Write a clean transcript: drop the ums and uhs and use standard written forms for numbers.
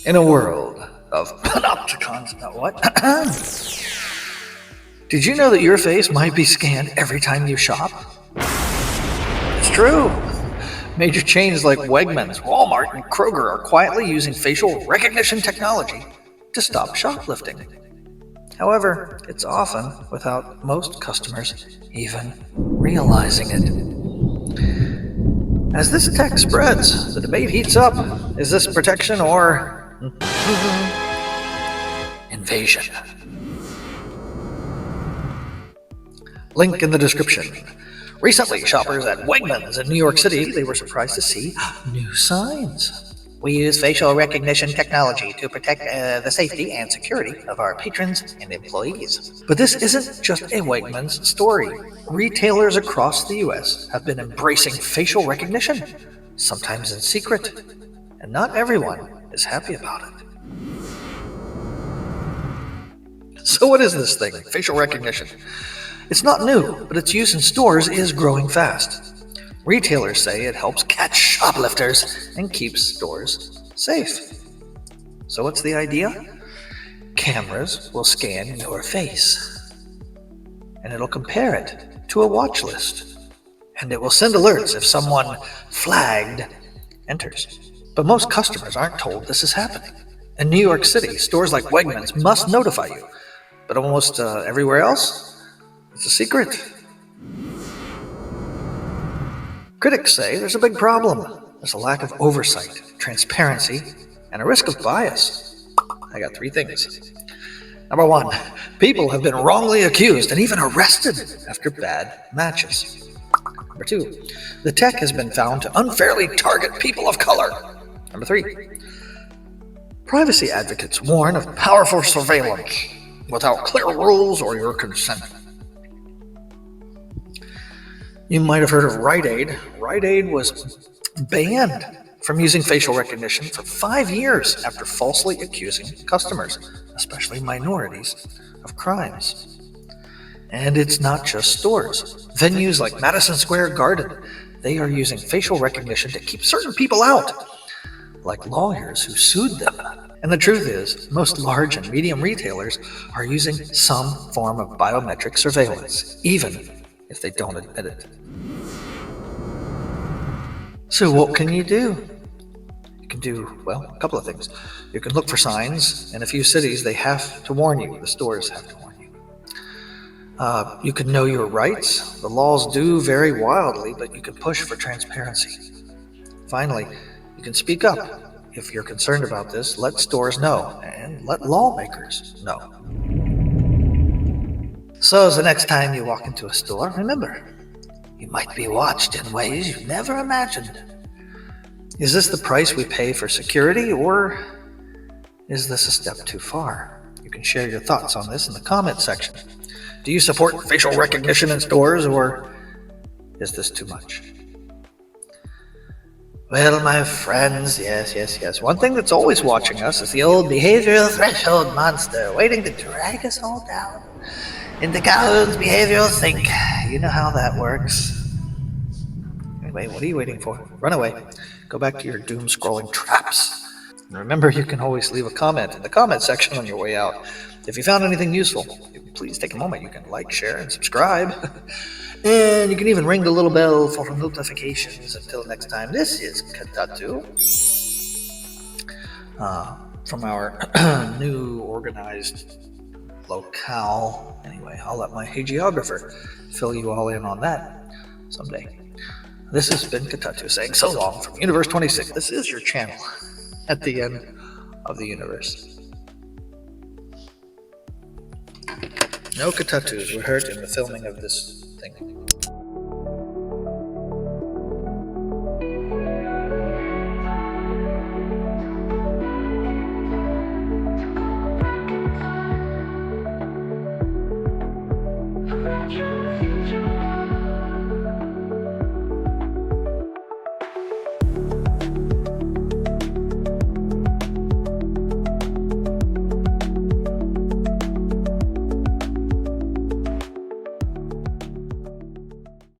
In a world of panopticons, what? Did you know that your face might be scanned every time you shop? It's true. Major chains like Wegmans, Walmart, and Kroger are quietly using facial recognition technology to stop shoplifting. However, it's often without most customers even realizing it. As this tech spreads, the debate heats up. Is this protection or invasion? Link in the description. Recently, shoppers at Wegmans in New York City, they were surprised to see new signs. We use facial recognition technology to protect the safety and security of our patrons and employees. But this isn't just a Wegmans story. Retailers across the U.S. have been embracing facial recognition, sometimes in secret, and not everyone is happy about it. So what is this thing, facial recognition? It's not new, but its use in stores is growing fast. Retailers say it helps catch shoplifters and keeps stores safe. So what's the idea? Cameras will scan your face, and it'll compare it to a watch list, and it will send alerts if someone flagged enters. But most customers aren't told this is happening. In New York City, stores like Wegmans must notify you, but almost everywhere else, it's a secret. Critics say there's a big problem. There's a lack of oversight, transparency, and a risk of bias. I got 3 things. Number 1, people have been wrongly accused and even arrested after bad matches. Number 2, the tech has been found to unfairly target people of color. Number 3, privacy advocates warn of powerful surveillance without clear rules or your consent. You might have heard of Rite Aid. Rite Aid was banned from using facial recognition for 5 years after falsely accusing customers, especially minorities, of crimes. And it's not just stores. Venues like Madison Square Garden, they are using facial recognition to keep certain people out, like lawyers who sued them. And the truth is, most large and medium retailers are using some form of biometric surveillance, even if they don't admit it. So what can you do? You can do, well, a couple of things. You can look for signs. In a few cities, they have to warn you. The stores have to warn you. You can know your rights. The laws do vary wildly, but you can push for transparency. Finally, you can speak up. If you're concerned about this, let stores know, and let lawmakers know. So the next time you walk into a store, remember, you might be watched in ways you never imagined. Is this the price we pay for security, or is this a step too far? You can share your thoughts on this in the comment section. Do you support facial recognition in stores, or is this too much? Well, my friends, yes. One thing that's always watching us is the old behavioral threshold monster, waiting to drag us all down into Calhoun's behavioral sink. You know how that works. Anyway, what are you waiting for? Run away. Go back to your doom-scrolling traps. And remember, you can always leave a comment in the comment section on your way out. If you found anything useful, please take a moment. You can like, share, and subscribe. And you can even ring the little bell for notifications. Until next time, this is Katatu from our new organized locale. Anyway, I'll let my hagiographer fill you all in on that someday. This has been Katatu saying so long from Universe 26. This is your channel at the end of the universe. No Katatus were hurt in the filming of this thing.